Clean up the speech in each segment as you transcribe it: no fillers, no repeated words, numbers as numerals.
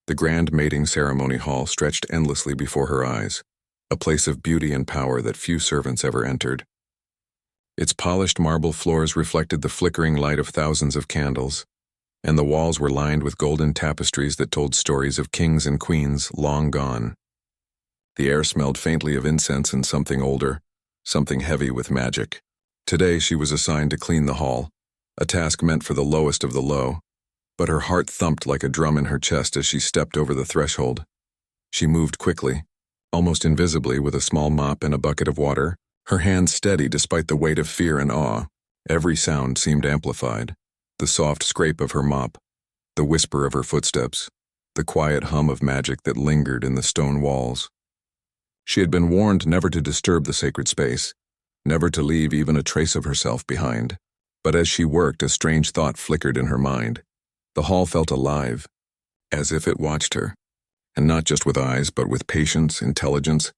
The grand mating ceremony hall stretched endlessly before her eyes, a place of beauty and power that few servants ever entered. Its polished marble floors reflected the flickering light of thousands of candles, and the walls were lined with golden tapestries that told stories of kings and queens long gone. The air smelled faintly of incense and something older, something heavy with magic. Today she was assigned to clean the hall, a task meant for the lowest of the low, but her heart thumped like a drum in her chest as she stepped over the threshold. She moved quickly, almost invisibly, with a small mop and a bucket of water, her hands steady despite the weight of fear and awe. Every sound seemed amplified. The soft scrape of her mop, the whisper of her footsteps, the quiet hum of magic that lingered in the stone walls. She had been warned never to disturb the sacred space, never to leave even a trace of herself behind. But as she worked, a strange thought flickered in her mind. The hall felt alive, as if it watched her, and not just with eyes, but with patience, intelligence,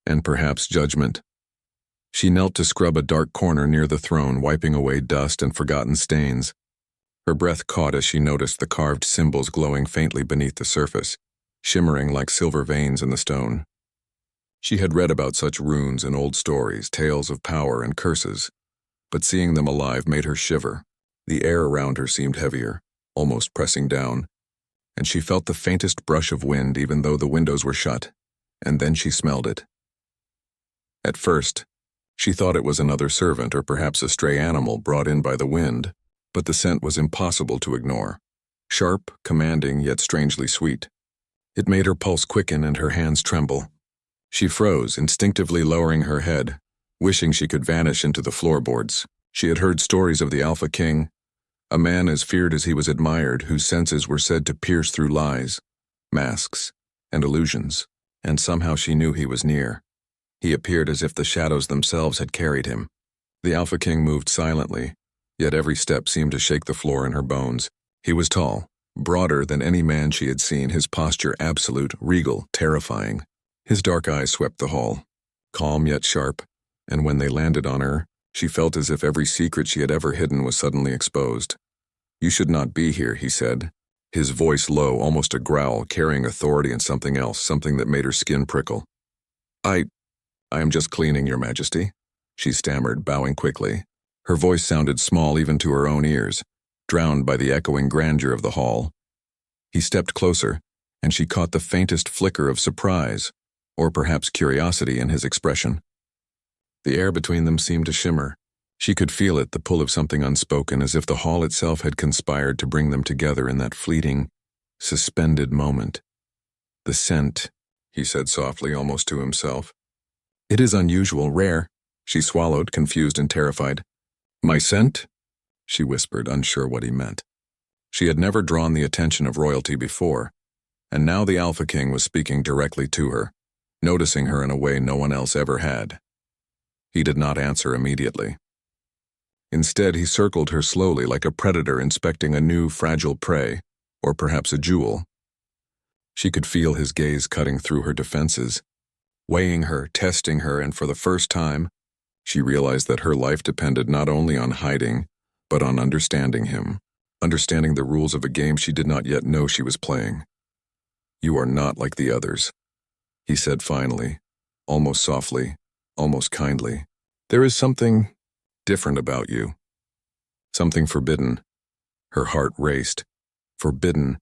and perhaps judgment. She knelt to scrub a dark corner near the throne, wiping away dust and forgotten stains. Her breath caught as she noticed the carved symbols glowing faintly beneath the surface, shimmering like silver veins in the stone. She had read about such runes in old stories, tales of power and curses, but seeing them alive made her shiver. The air around her seemed heavier, almost pressing down, and she felt the faintest brush of wind even though the windows were shut, and then she smelled it. At first, she thought it was another servant or perhaps a stray animal brought in by the wind, but the scent was impossible to ignore. Sharp, commanding, yet strangely sweet. It made her pulse quicken and her hands tremble. She froze, instinctively lowering her head, wishing she could vanish into the floorboards. She had heard stories of the Alpha King, a man as feared as he was admired, whose senses were said to pierce through lies, masks, and illusions, and somehow she knew he was near. He appeared as if the shadows themselves had carried him. The Alpha King moved silently, yet every step seemed to shake the floor in her bones. He was tall, broader than any man she had seen, his posture absolute, regal, terrifying. His dark eyes swept the hall, calm yet sharp, and when they landed on her, she felt as if every secret she had ever hidden was suddenly exposed. "You should not be here," he said, his voice low, almost a growl, carrying authority and something else, something that made her skin prickle. I am just cleaning, Your Majesty," she stammered, bowing quickly. Her voice sounded small even to her own ears, drowned by the echoing grandeur of the hall. He stepped closer, and she caught the faintest flicker of surprise, or perhaps curiosity, in his expression. The air between them seemed to shimmer. She could feel it, the pull of something unspoken, as if the hall itself had conspired to bring them together in that fleeting, suspended moment. "The scent," he said softly, almost to himself. "It is unusual, rare." She swallowed, confused and terrified. "My scent?" she whispered, unsure what he meant. She had never drawn the attention of royalty before, and now the Alpha King was speaking directly to her, noticing her in a way no one else ever had. He did not answer immediately. Instead, he circled her slowly like a predator inspecting a new, fragile prey, or perhaps a jewel. She could feel his gaze cutting through her defenses, weighing her, testing her, and for the first time, she realized that her life depended not only on hiding, but on understanding him, understanding the rules of a game she did not yet know she was playing. "You are not like the others," he said finally, almost softly, almost kindly. "There is something different about you. Something forbidden." Her heart raced. Forbidden.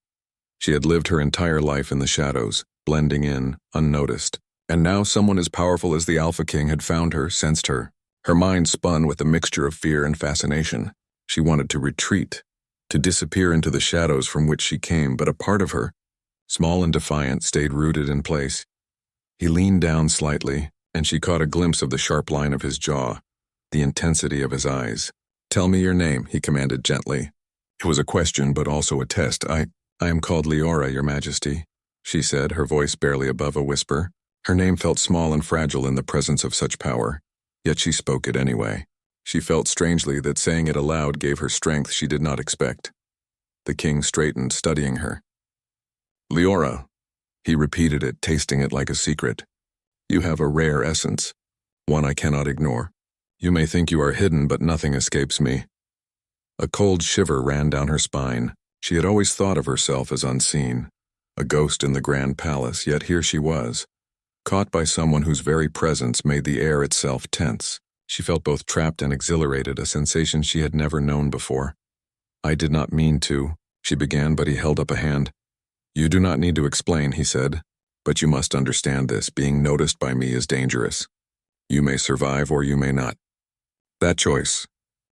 She had lived her entire life in the shadows, blending in, unnoticed. And now someone as powerful as the Alpha King had found her, sensed her. Her mind spun with a mixture of fear and fascination. She wanted to retreat, to disappear into the shadows from which she came, but a part of her, small and defiant, stayed rooted in place. He leaned down slightly, and she caught a glimpse of the sharp line of his jaw, the intensity of his eyes. "Tell me your name," he commanded gently. It was a question, but also a test. I am called Leora, Your Majesty," she said, her voice barely above a whisper. Her name felt small and fragile in the presence of such power, yet she spoke it anyway. She felt strangely that saying it aloud gave her strength she did not expect. The king straightened, studying her. "Leora," he repeated it, tasting it like a secret. "You have a rare essence, one I cannot ignore. You may think you are hidden, but nothing escapes me." A cold shiver ran down her spine. She had always thought of herself as unseen, a ghost in the grand palace, yet here she was, caught by someone whose very presence made the air itself tense. She felt both trapped and exhilarated, a sensation she had never known before. "I did not mean to," she began, but he held up a hand. "You do not need to explain," he said, "but you must understand this. Being noticed by me is dangerous. You may survive or you may not. That choice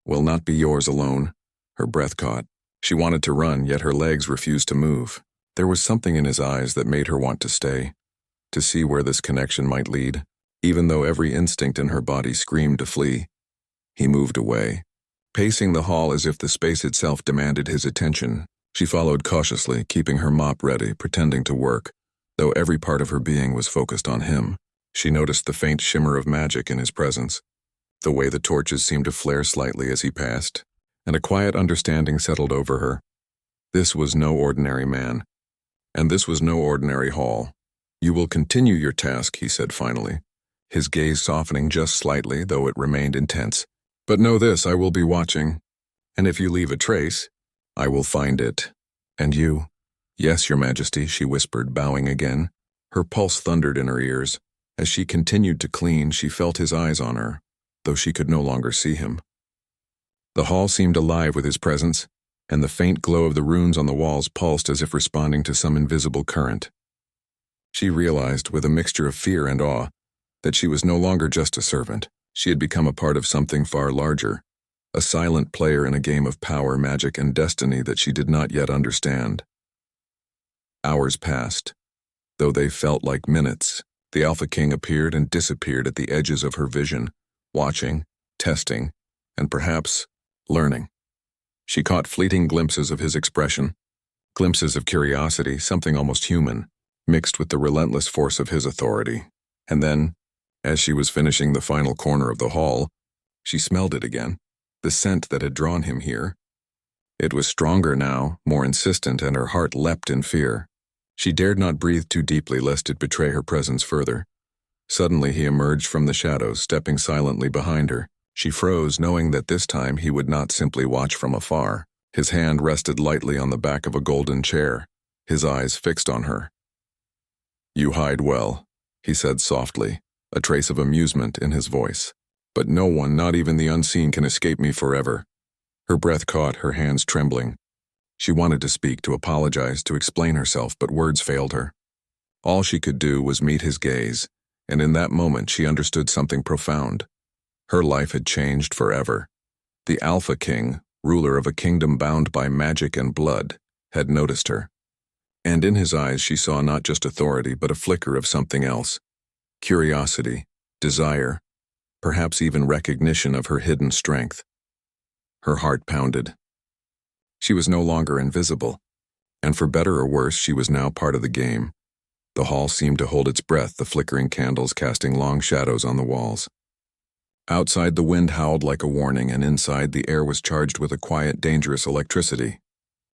will not be yours alone." Her breath caught. She wanted to run, yet her legs refused to move. There was something in his eyes that made her want to stay, to see where this connection might lead, even though every instinct in her body screamed to flee. He moved away, pacing the hall as if the space itself demanded his attention. She followed cautiously, keeping her mop ready, pretending to work, though every part of her being was focused on him. She noticed the faint shimmer of magic in his presence, the way the torches seemed to flare slightly as he passed, and a quiet understanding settled over her. This was no ordinary man, and this was no ordinary hall. "You will continue your task," he said finally, his gaze softening just slightly, though it remained intense. "But know this, I will be watching, and if you leave a trace, I will find it. And you?" "Yes, Your Majesty," she whispered, bowing again. Her pulse thundered in her ears. As she continued to clean, she felt his eyes on her, though she could no longer see him. The hall seemed alive with his presence, and the faint glow of the runes on the walls pulsed as if responding to some invisible current. She realized, with a mixture of fear and awe, that she was no longer just a servant. She had become a part of something far larger, a silent player in a game of power, magic, and destiny that she did not yet understand. Hours passed. Though they felt like minutes, the Alpha King appeared and disappeared at the edges of her vision, watching, testing, and perhaps learning. She caught fleeting glimpses of his expression, glimpses of curiosity, something almost human, mixed with the relentless force of his authority. And then, as she was finishing the final corner of the hall, she smelled it again, the scent that had drawn him here. It was stronger now, more insistent, and her heart leapt in fear. She dared not breathe too deeply lest it betray her presence further. Suddenly he emerged from the shadows, stepping silently behind her. She froze, knowing that this time he would not simply watch from afar. His hand rested lightly on the back of a golden chair, his eyes fixed on her. "You hide well," he said softly, a trace of amusement in his voice. "But no one, not even the unseen, can escape me forever." Her breath caught, her hands trembling. She wanted to speak, to apologize, to explain herself, but words failed her. All she could do was meet his gaze, and in that moment she understood something profound. Her life had changed forever. The Alpha King, ruler of a kingdom bound by magic and blood, had noticed her. And in his eyes she saw not just authority, but a flicker of something else. Curiosity, desire, perhaps even recognition of her hidden strength. Her heart pounded. She was no longer invisible, and for better or worse, she was now part of the game. The hall seemed to hold its breath, the flickering candles casting long shadows on the walls. Outside, the wind howled like a warning, and inside, the air was charged with a quiet, dangerous electricity.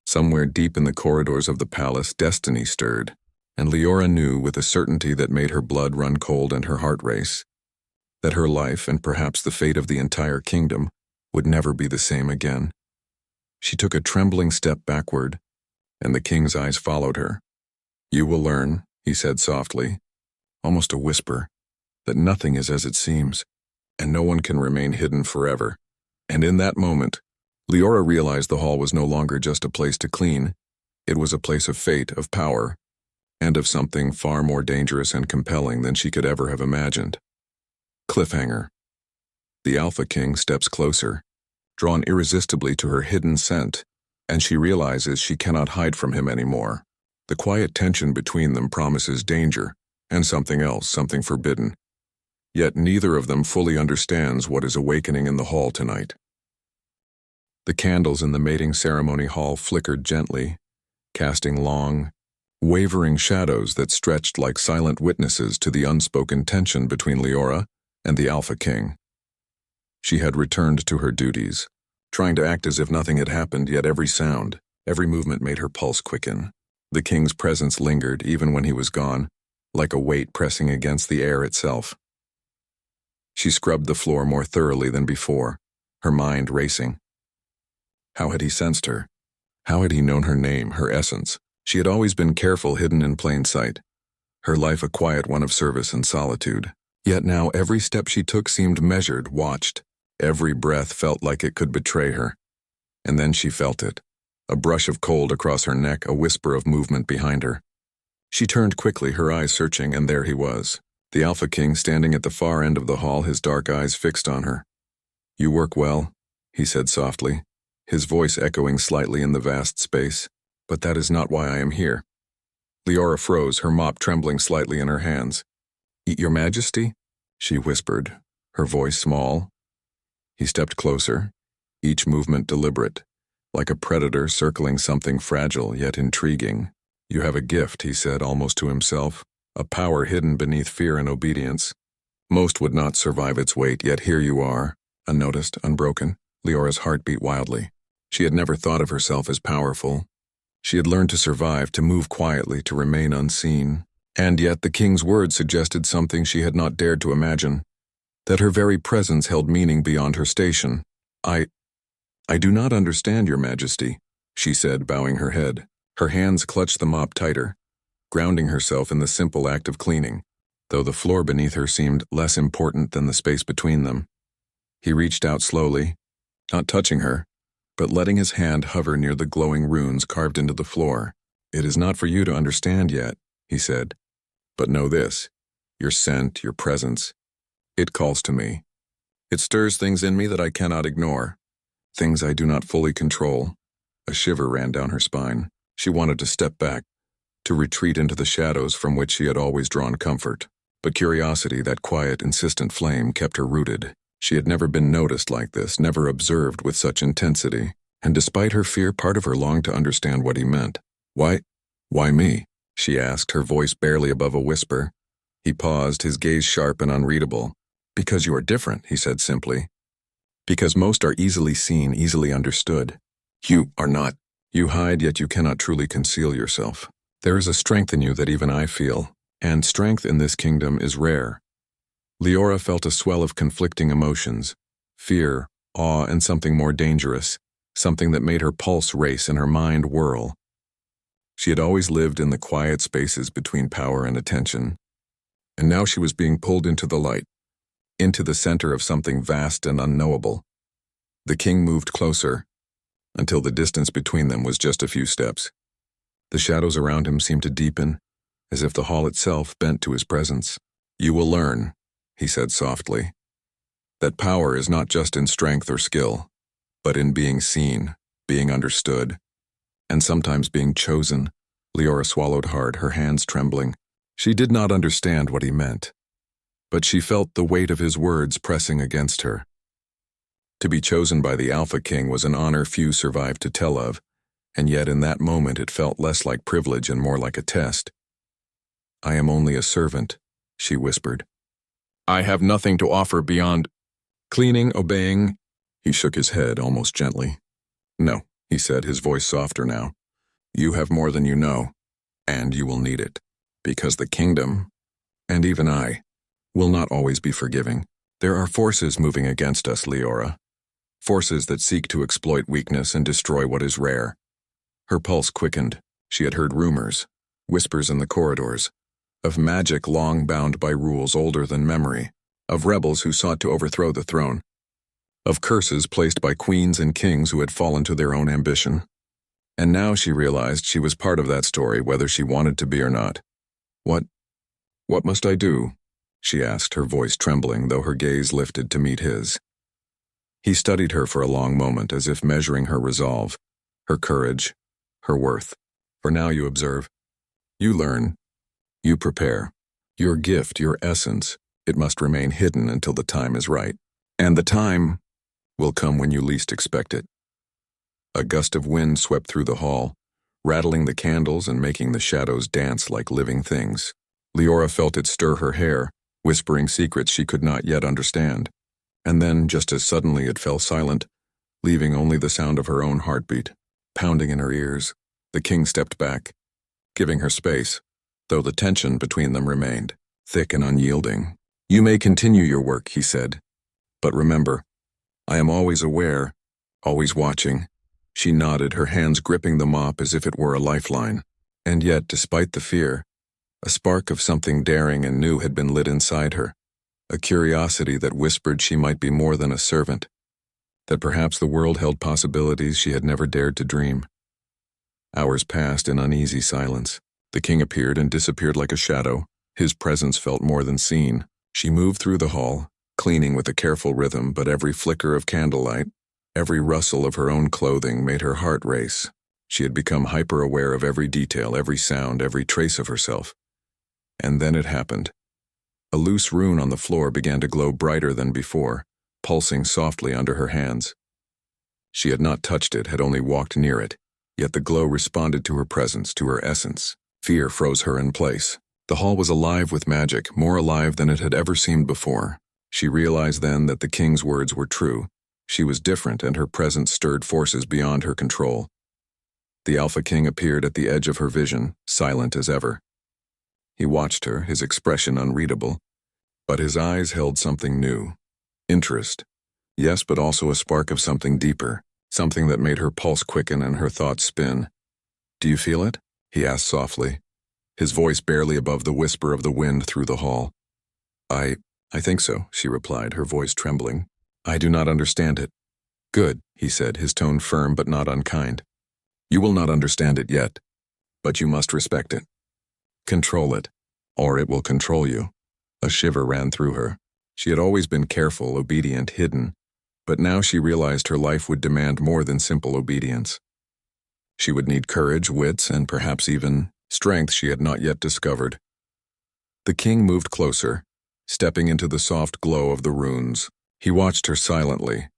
Somewhere deep in the corridors of the palace, destiny stirred, and Leora knew with a certainty that made her blood run cold and her heart race, that her life, and perhaps the fate of the entire kingdom, would never be the same again. She took a trembling step backward, and the king's eyes followed her. "You will learn," he said softly, almost a whisper, "that nothing is as it seems, and no one can remain hidden forever." And in that moment, Leora realized the hall was no longer just a place to clean. It was a place of fate, of power, and of something far more dangerous and compelling than she could ever have imagined. Cliffhanger. The Alpha King steps closer, drawn irresistibly to her hidden scent, and she realizes she cannot hide from him anymore. The quiet tension between them promises danger, and something else, something forbidden. Yet neither of them fully understands what is awakening in the hall tonight. The candles in the mating ceremony hall flickered gently, casting long, wavering shadows that stretched like silent witnesses to the unspoken tension between Leora and the Alpha King. She had returned to her duties, trying to act as if nothing had happened, yet every sound, every movement made her pulse quicken. The king's presence lingered even when he was gone, like a weight pressing against the air itself. She scrubbed the floor more thoroughly than before, her mind racing. How had he sensed her? How had he known her name, her essence, She had always been careful, hidden in plain sight, her life a quiet one of service and solitude. Yet now every step she took seemed measured, watched. Every breath felt like it could betray her. And then she felt it. A brush of cold across her neck, a whisper of movement behind her. She turned quickly, her eyes searching, and there he was. The Alpha King standing at the far end of the hall, his dark eyes fixed on her. "You work well," he said softly, his voice echoing slightly in the vast space. "But that is not why I am here." Leora froze, her mop trembling slightly in her hands. "Your Majesty?" she whispered, her voice small. He stepped closer, each movement deliberate, like a predator circling something fragile yet intriguing. "You have a gift," he said almost to himself, "a power hidden beneath fear and obedience. Most would not survive its weight, yet here you are, unnoticed, unbroken." Leora's heart beat wildly. She had never thought of herself as powerful. She had learned to survive, to move quietly, to remain unseen. And yet the king's words suggested something she had not dared to imagine, that her very presence held meaning beyond her station. I do not understand, Your Majesty," she said, bowing her head. Her hands clutched the mop tighter, grounding herself in the simple act of cleaning, though the floor beneath her seemed less important than the space between them. He reached out slowly, not touching her, but letting his hand hover near the glowing runes carved into the floor. "It is not for you to understand yet," he said. "But know this, your scent, your presence, it calls to me. It stirs things in me that I cannot ignore, things I do not fully control." A shiver ran down her spine. She wanted to step back, to retreat into the shadows from which she had always drawn comfort. But curiosity, that quiet, insistent flame, kept her rooted. She had never been noticed like this, never observed with such intensity. And despite her fear, part of her longed to understand what he meant. Why me?" she asked, her voice barely above a whisper. He paused, his gaze sharp and unreadable. "Because you are different," he said simply. "Because most are easily seen, easily understood. You are not. You hide, yet you cannot truly conceal yourself. There is a strength in you that even I feel, and strength in this kingdom is rare." Leora felt a swell of conflicting emotions, fear, awe, and something more dangerous, something that made her pulse race and her mind whirl. She had always lived in the quiet spaces between power and attention, and now she was being pulled into the light, into the center of something vast and unknowable. The king moved closer, until the distance between them was just a few steps. The shadows around him seemed to deepen, as if the hall itself bent to his presence. "You will learn," he said softly, "that power is not just in strength or skill, but in being seen, being understood, and sometimes being chosen." Leora swallowed hard, her hands trembling. She did not understand what he meant, but she felt the weight of his words pressing against her. To be chosen by the Alpha King was an honor few survived to tell of, and yet in that moment it felt less like privilege and more like a test. "I am only a servant," she whispered. "I have nothing to offer beyond cleaning, obeying." He shook his head almost gently. "No," he said, his voice softer now. "You have more than you know, and you will need it, because the kingdom, and even I, will not always be forgiving. There are forces moving against us, Leora. Forces that seek to exploit weakness and destroy what is rare." Her pulse quickened. She had heard rumors, whispers in the corridors, of magic long bound by rules older than memory, of rebels who sought to overthrow the throne, of curses placed by queens and kings who had fallen to their own ambition. And now she realized she was part of that story, whether she wanted to be or not. What must I do?" she asked, her voice trembling, though her gaze lifted to meet his. He studied her for a long moment, as if measuring her resolve, her courage, her worth. "For now you observe. You learn. You prepare. Your gift, your essence, it must remain hidden until the time is right. And the time will come when you least expect it." A gust of wind swept through the hall, rattling the candles and making the shadows dance like living things. Leora felt it stir her hair, whispering secrets she could not yet understand. And then, just as suddenly, it fell silent, leaving only the sound of her own heartbeat, pounding in her ears. The king stepped back, giving her space, though the tension between them remained, thick and unyielding. "You may continue your work," he said. "But remember, I am always aware, always watching." She nodded, her hands gripping the mop as if it were a lifeline. And yet, despite the fear, a spark of something daring and new had been lit inside her, a curiosity that whispered she might be more than a servant, that perhaps the world held possibilities she had never dared to dream. Hours passed in uneasy silence. The king appeared and disappeared like a shadow. His presence felt more than seen. She moved through the hall, cleaning with a careful rhythm, but every flicker of candlelight, every rustle of her own clothing made her heart race. She had become hyper-aware of every detail, every sound, every trace of herself. And then it happened. A loose rune on the floor began to glow brighter than before, pulsing softly under her hands. She had not touched it, had only walked near it, yet the glow responded to her presence, to her essence. Fear froze her in place. The hall was alive with magic, more alive than it had ever seemed before. She realized then that the king's words were true. She was different, and her presence stirred forces beyond her control. The Alpha King appeared at the edge of her vision, silent as ever. He watched her, his expression unreadable, but his eyes held something new. Interest. Yes, but also a spark of something deeper, something that made her pulse quicken and her thoughts spin. "Do you feel it?" he asked softly, his voice barely above the whisper of the wind through the hall. I think so," she replied, her voice trembling. "I do not understand it." "Good," he said, his tone firm but not unkind. "You will not understand it yet, but you must respect it. Control it, or it will control you." A shiver ran through her. She had always been careful, obedient, hidden, but now she realized her life would demand more than simple obedience. She would need courage, wits, and perhaps even strength she had not yet discovered. The king moved closer, stepping into the soft glow of the runes. He watched her silently,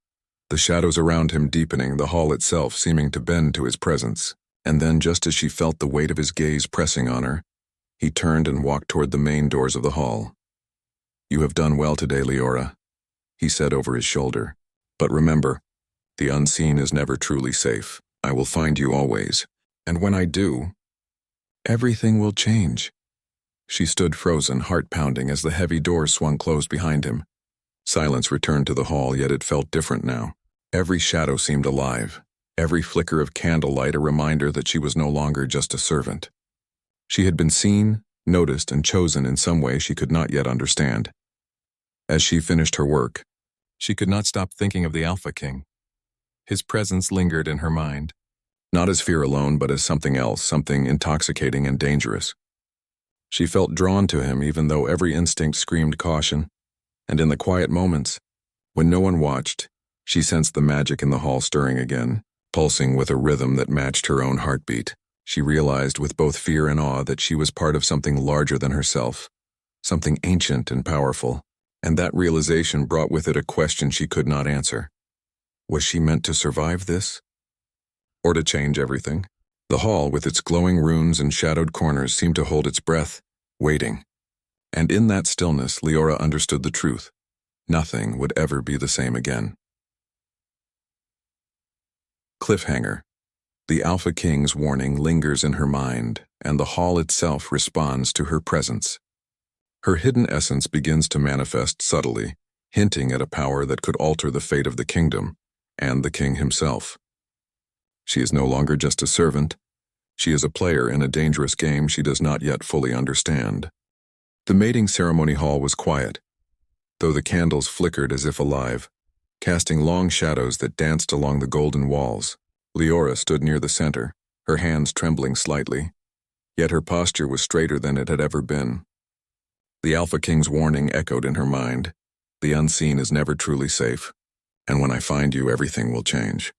the shadows around him deepening, the hall itself seeming to bend to his presence. And then, just as she felt the weight of his gaze pressing on her, he turned and walked toward the main doors of the hall. "You have done well today, Leora," he said over his shoulder. "But remember, the unseen is never truly safe. I will find you always. And when I do, everything will change." She stood frozen, heart pounding, as the heavy doors swung closed behind him. Silence returned to the hall, yet it felt different now. Every shadow seemed alive, every flicker of candlelight a reminder that she was no longer just a servant. She had been seen, noticed, and chosen in some way she could not yet understand. As she finished her work, she could not stop thinking of the Alpha King. His presence lingered in her mind, not as fear alone, but as something else, something intoxicating and dangerous. She felt drawn to him even though every instinct screamed caution, and in the quiet moments, when no one watched, she sensed the magic in the hall stirring again, pulsing with a rhythm that matched her own heartbeat. She realized with both fear and awe that she was part of something larger than herself, something ancient and powerful, and that realization brought with it a question she could not answer. Was she meant to survive this? Or to change everything? The hall, with its glowing runes and shadowed corners, seemed to hold its breath, waiting. And in that stillness, Leora understood the truth. Nothing would ever be the same again. Cliffhanger. The Alpha King's warning lingers in her mind, and the hall itself responds to her presence. Her hidden essence begins to manifest subtly, hinting at a power that could alter the fate of the kingdom, and the king himself. She is no longer just a servant. She is a player in a dangerous game she does not yet fully understand. The mating ceremony hall was quiet, though the candles flickered as if alive, casting long shadows that danced along the golden walls. Leora stood near the center, her hands trembling slightly, yet her posture was straighter than it had ever been. The Alpha King's warning echoed in her mind. The unseen is never truly safe, and when I find you, everything will change.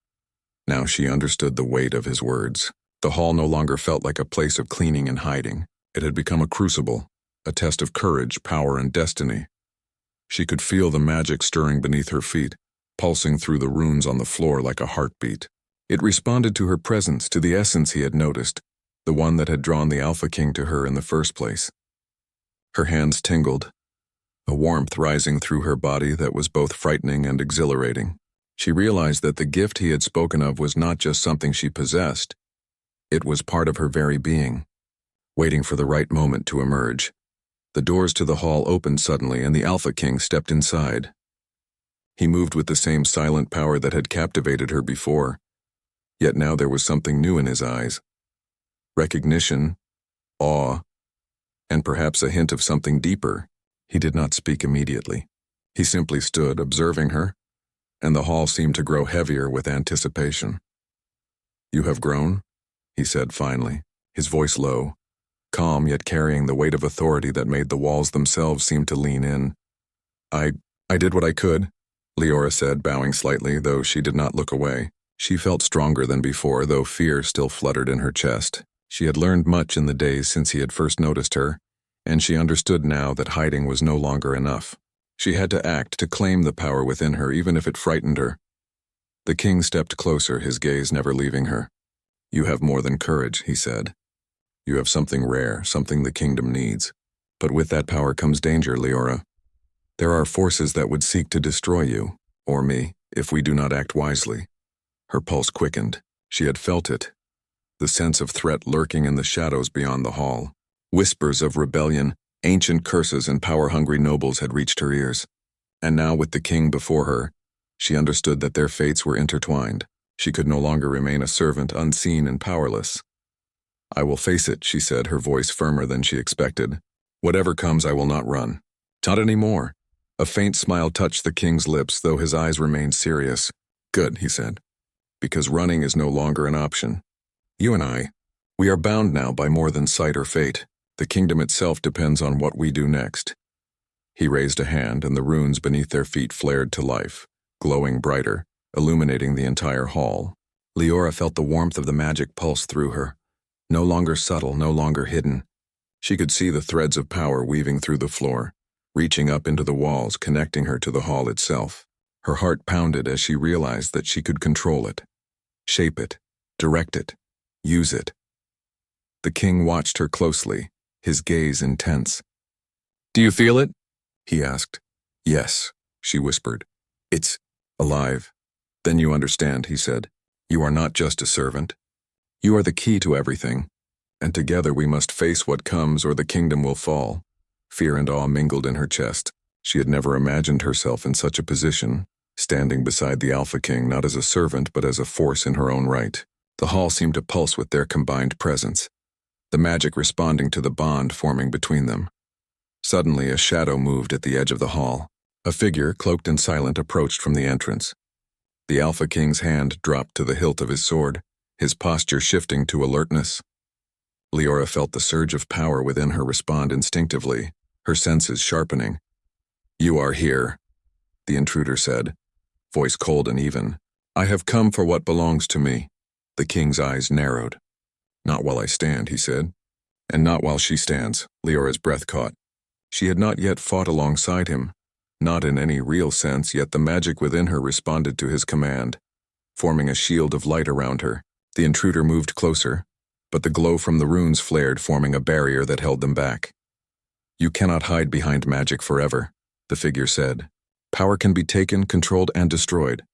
Now she understood the weight of his words. The hall no longer felt like a place of cleaning and hiding. It had become a crucible, a test of courage, power, and destiny. She could feel the magic stirring beneath her feet, pulsing through the runes on the floor like a heartbeat. It responded to her presence, to the essence he had noticed, the one that had drawn the Alpha King to her in the first place. Her hands tingled, a warmth rising through her body that was both frightening and exhilarating. She realized that the gift he had spoken of was not just something she possessed. It was part of her very being, waiting for the right moment to emerge. The doors to the hall opened suddenly, and the Alpha King stepped inside. He moved with the same silent power that had captivated her before, yet now there was something new in his eyes. recognition, awe, and perhaps a hint of something deeper. He did not speak immediately. He simply stood, observing her, and the hall seemed to grow heavier with anticipation. "You have grown?" he said finally, his voice low, calm yet carrying the weight of authority that made the walls themselves seem to lean in. I did what I could," Leora said, bowing slightly, though she did not look away. She felt stronger than before, though fear still fluttered in her chest. She had learned much in the days since he had first noticed her, and she understood now that hiding was no longer enough. She had to act, to claim the power within her, even if it frightened her. The king stepped closer, his gaze never leaving her. "You have more than courage," he said. "You have something rare, something the kingdom needs. But with that power comes danger, Leora. There are forces that would seek to destroy you, or me, if we do not act wisely." Her pulse quickened. She had felt it, the sense of threat lurking in the shadows beyond the hall. Whispers of rebellion, ancient curses, and power-hungry nobles had reached her ears. And now, with the king before her, she understood that their fates were intertwined. She could no longer remain a servant, unseen and powerless. "I will face it," she said, her voice firmer than she expected. "Whatever comes, I will not run. Not anymore." A faint smile touched the king's lips, though his eyes remained serious. "Good," he said, "because running is no longer an option. You and we are bound now by more than sight or fate. The kingdom itself depends on what we do next." He raised a hand, and the runes beneath their feet flared to life, glowing brighter, illuminating the entire hall. Leora felt the warmth of the magic pulse through her. No longer subtle, no longer hidden. She could see the threads of power weaving through the floor, reaching up into the walls, connecting her to the hall itself. Her heart pounded as she realized that she could control it, shape it, direct it, use it. The king watched her closely, his gaze intense. "Do you feel it?" he asked. "Yes," she whispered. "It's alive." "Then you understand," he said. "You are not just a servant. You are the key to everything, and together we must face what comes or the kingdom will fall." Fear and awe mingled in her chest. She had never imagined herself in such a position, standing beside the Alpha King not as a servant but as a force in her own right. The hall seemed to pulse with their combined presence, the magic responding to the bond forming between them. Suddenly, a shadow moved at the edge of the hall. A figure, cloaked and silent, approached from the entrance. The Alpha King's hand dropped to the hilt of his sword, his posture shifting to alertness. Leora felt the surge of power within her respond instinctively, her senses sharpening. "You are here," the intruder said, voice cold and even. "I have come for what belongs to me." The king's eyes narrowed. "Not while I stand," he said. "And not while she stands," Leora's breath caught. She had not yet fought alongside him, not in any real sense, yet the magic within her responded to his command, forming a shield of light around her. The intruder moved closer, but the glow from the runes flared, forming a barrier that held them back. "You cannot hide behind magic forever," the figure said. "Power can be taken, controlled, and destroyed."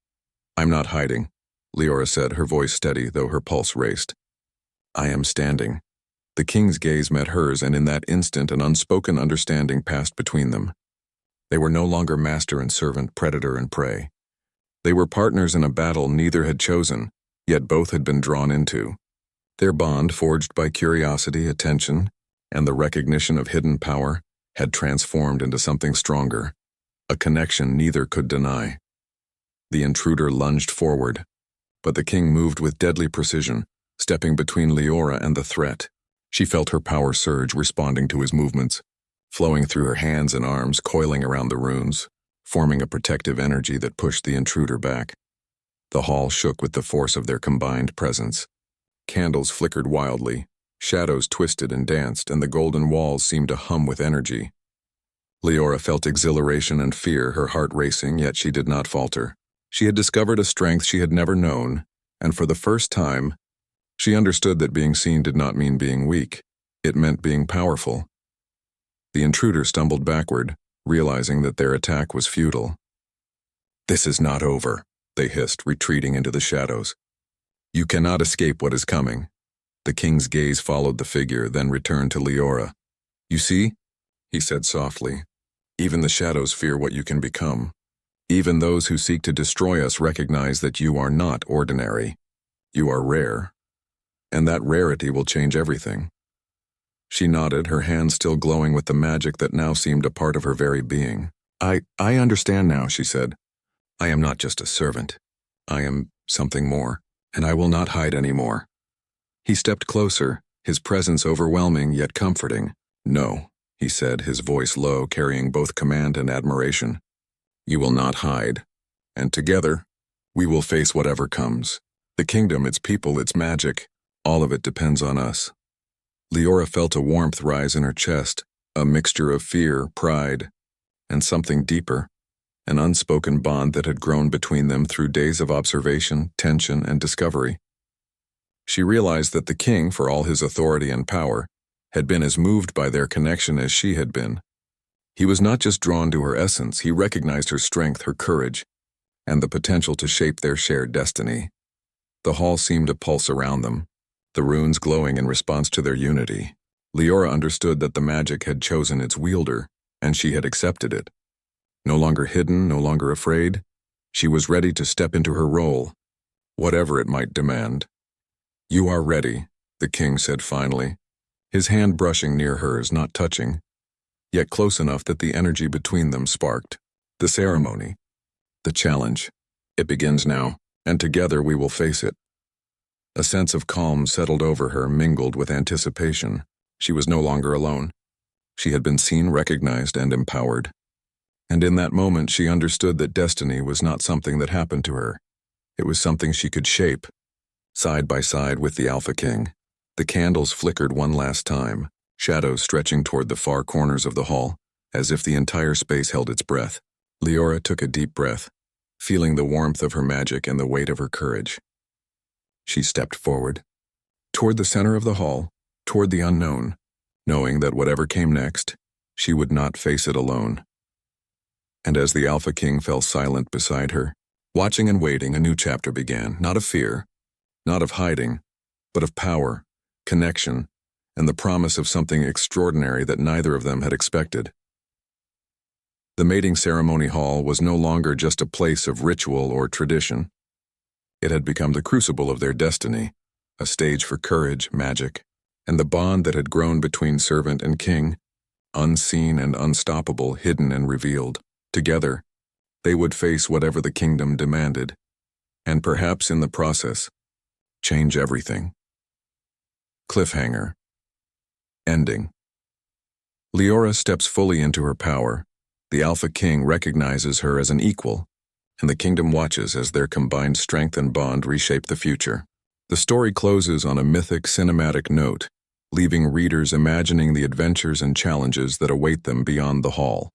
"I'm not hiding," Leora said, her voice steady, though her pulse raced. "I am standing." The king's gaze met hers, and in that instant an unspoken understanding passed between them. They were no longer master and servant, predator and prey. They were partners in a battle neither had chosen, yet both had been drawn into. Their bond, forged by curiosity, attention, and the recognition of hidden power, had transformed into something stronger, a connection neither could deny. The intruder lunged forward, but the king moved with deadly precision, stepping between Leora and the threat. She felt her power surge, responding to his movements, flowing through her hands and arms, coiling around the runes, forming a protective energy that pushed the intruder back. The hall shook with the force of their combined presence. Candles flickered wildly, shadows twisted and danced, and the golden walls seemed to hum with energy. Leora felt exhilaration and fear, her heart racing, yet she did not falter. She had discovered a strength she had never known, and for the first time, she understood that being seen did not mean being weak. It meant being powerful. The intruder stumbled backward, realizing that their attack was futile. "This is not over," they hissed, retreating into the shadows. "You cannot escape what is coming." The king's gaze followed the figure, then returned to Leora. "You see?" he said softly. "Even the shadows fear what you can become. Even those who seek to destroy us recognize that you are not ordinary. You are rare. and that rarity will change everything. She nodded, her hands still glowing with the magic that now seemed a part of her very being. I understand now, she said. I am not just a servant. I am something more, and I will not hide anymore. He stepped closer, his presence overwhelming yet comforting. No, he said, his voice low, carrying both command and admiration. You will not hide, and together, we will face whatever comes. The kingdom, its people, its magic, all of it depends on us. Leora felt a warmth rise in her chest, a mixture of fear, pride, and something deeper, an unspoken bond that had grown between them through days of observation, tension, and discovery. She realized that the king, for all his authority and power, had been as moved by their connection as she had been. He was not just drawn to her essence, he recognized her strength, her courage, and the potential to shape their shared destiny. The hall seemed to pulse around them, the runes glowing in response to their unity. Leora understood that the magic had chosen its wielder, and she had accepted it. No longer hidden, no longer afraid, she was ready to step into her role, whatever it might demand. You are ready, the king said finally, his hand brushing near hers, not touching, yet close enough that the energy between them sparked. The ceremony, the challenge, it begins now, and together we will face it. A sense of calm settled over her, mingled with anticipation. She was no longer alone. She had been seen, recognized, and empowered. And in that moment she understood that destiny was not something that happened to her. It was something she could shape. Side by side with the Alpha King, the candles flickered one last time, shadows stretching toward the far corners of the hall, as if the entire space held its breath. Leora took a deep breath, feeling the warmth of her magic and the weight of her courage. She stepped forward, toward the center of the hall, toward the unknown, knowing that whatever came next, she would not face it alone. And as the Alpha King fell silent beside her, watching and waiting, a new chapter began, not of fear, not of hiding, but of power, connection, and the promise of something extraordinary that neither of them had expected. The mating ceremony hall was no longer just a place of ritual or tradition. It had become the crucible of their destiny, a stage for courage, magic, and the bond that had grown between servant and king, unseen and unstoppable, hidden and revealed. Together, they would face whatever the kingdom demanded, and perhaps in the process, change everything. Cliffhanger. Ending. Leora steps fully into her power. The Alpha King recognizes her as an equal, and the kingdom watches as their combined strength and bond reshape the future. The story closes on a mythic cinematic note, leaving readers imagining the adventures and challenges that await them beyond the hall.